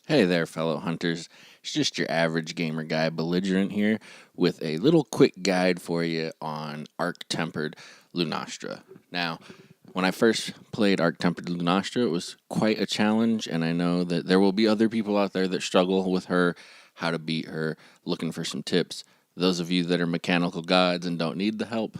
Hey there, fellow hunters. It's just your average gamer guy, Belligerent here, with a little quick guide for you on Arc Tempered Lunastra. Now, when I first played Arc Tempered Lunastra, it was quite a challenge, and I know that there will be other people out there that struggle with her, how to beat her, looking for some tips. Those of you that are mechanical gods and don't need the help,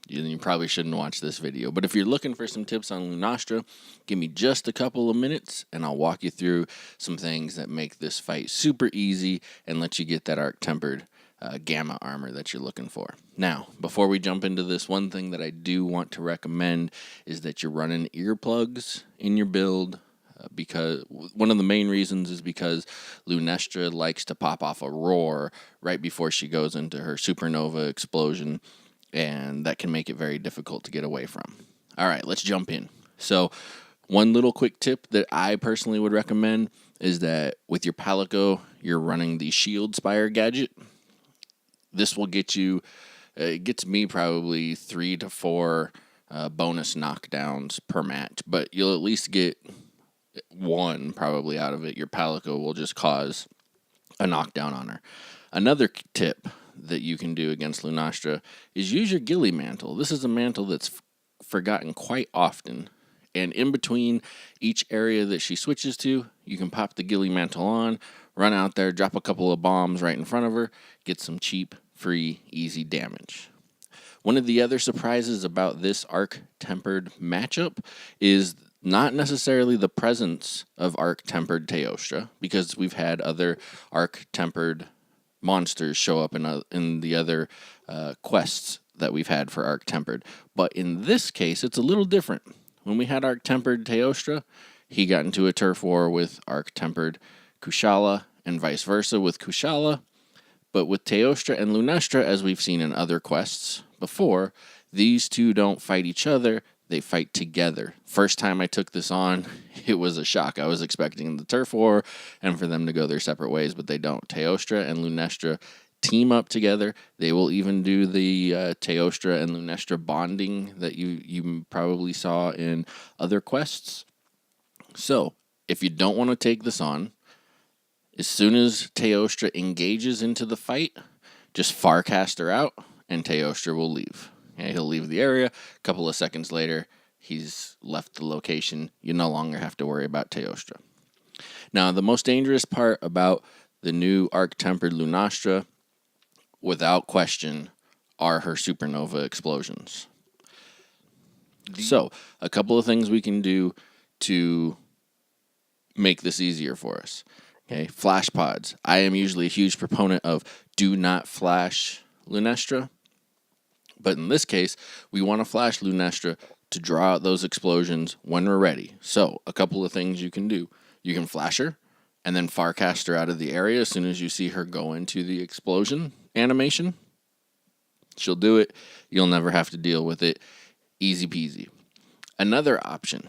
you probably shouldn't watch this video. But if you're looking for some tips on Lunastra, give me just a couple of minutes and I'll walk you through some things that make this fight super easy and let you get that Arc Tempered gamma armor that you're looking for. Now, before we jump into this, one thing that I do want to recommend is that you're running earplugs in your build. Because one of the main reasons is because Lunastra likes to pop off a roar right before she goes into her Supernova Explosion, and that can make it very difficult to get away from. All right, let's jump in. So one little quick tip that I personally would recommend is that with your Palico, you're running the Shield Spire gadget. This will get you, it gets me probably 3 to 4 bonus knockdowns per match, but you'll at least get one probably out of it. Your Palico will just cause a knockdown on her. Another tip that you can do against Lunastra is use your Ghillie Mantle. This is a mantle that's forgotten quite often, and in between each area that she switches to, you can pop the Ghillie Mantle on, run out there, drop a couple of bombs right in front of her, get some cheap, free, easy damage. One of the other surprises about this Arc Tempered matchup is not necessarily the presence of Arc Tempered Teostra, because we've had other Arc Tempered monsters show up in the other quests that we've had for Arc Tempered. But in this case, it's a little different. When we had Arc Tempered Teostra, he got into a turf war with Arc Tempered Kushala, and vice versa with Kushala. But with Teostra and Lunastra, as we've seen in other quests before, these two don't fight each other, they fight together. First time I took this on, it was a shock. I was expecting the turf war and for them to go their separate ways, but they don't. Teostra and Lunastra team up together. They will even do the Teostra and Lunastra bonding that you probably saw in other quests. So, if you don't want to take this on, as soon as Teostra engages into the fight, just Farcast her out, and Teostra will leave. Okay, he'll leave the area. A couple of seconds later, he's left the location. You no longer have to worry about Teostra. Now, the most dangerous part about the new Arc Tempered Lunastra, without question, are her Supernova Explosions. So, a couple of things we can do to make this easier for us. Okay, flash pods. I am usually a huge proponent of do not flash Lunastra. But in this case, we want to flash Lunastra to draw out those explosions when we're ready. So, a couple of things you can do. You can flash her, and then Farcast her out of the area as soon as you see her go into the explosion animation. She'll do it. You'll never have to deal with it. Easy peasy. Another option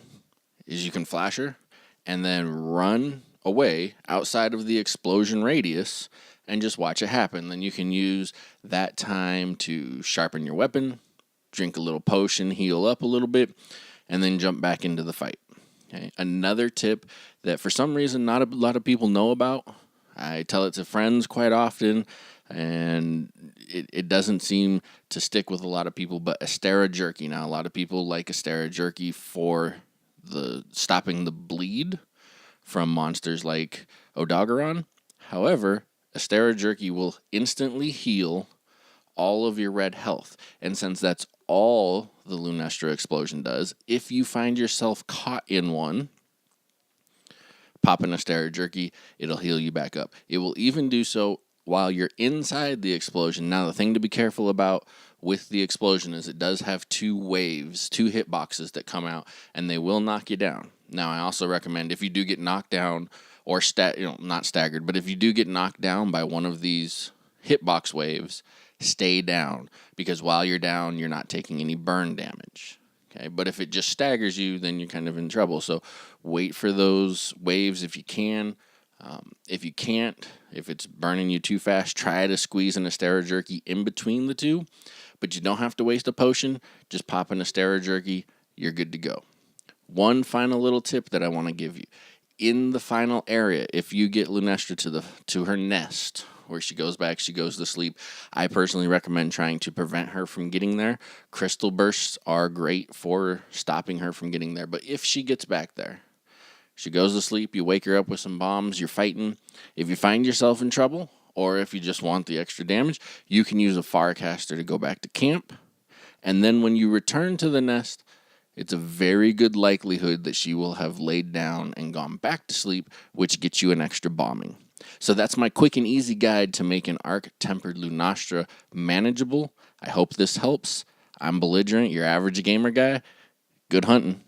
is you can flash her, and then run away outside of the explosion radius and just watch it happen. Then you can use that time to sharpen your weapon, drink a little potion, heal up a little bit, and then jump back into the fight. Okay. Another tip that for some reason not a lot of people know about, I tell it to friends quite often, and it doesn't seem to stick with a lot of people, but Steroid Jerky. Now, a lot of people like Steroid Jerky for the stopping the bleed from monsters like Odogaron. However, Steroid Jerky will instantly heal all of your red health. And since that's all the Lunastra explosion does, if you find yourself caught in one, popping a Steroid Jerky, it'll heal you back up. It will even do so while you're inside the explosion. Now, the thing to be careful about with the explosion is it does have 2 waves, 2 hitboxes that come out, and they will knock you down. Now, I also recommend if you do get knocked down, or not staggered, but if you do get knocked down by one of these hitbox waves, stay down, because while you're down, you're not taking any burn damage. Okay, but if it just staggers you, then you're kind of in trouble. So wait for those waves if you can. If you can't, if it's burning you too fast, try to squeeze in a Steroid Jerky in between the two, but you don't have to waste a potion. Just pop in a Steroid Jerky, you're good to go. One final little tip that I want to give you. in the final area, if you get Lunastra to her nest, where she goes back, she goes to sleep, I personally recommend trying to prevent her from getting there. Crystal bursts are great for stopping her from getting there. But if she gets back there, she goes to sleep, you wake her up with some bombs, you're fighting. If you find yourself in trouble, or if you just want the extra damage, you can use a Firecaster to go back to camp. And then when you return to the nest, it's a very good likelihood that she will have laid down and gone back to sleep, which gets you an extra bombing. So that's my quick and easy guide to make an Arc Tempered Lunastra manageable. I hope this helps. I'm Belligerent, your average gamer guy. Good hunting.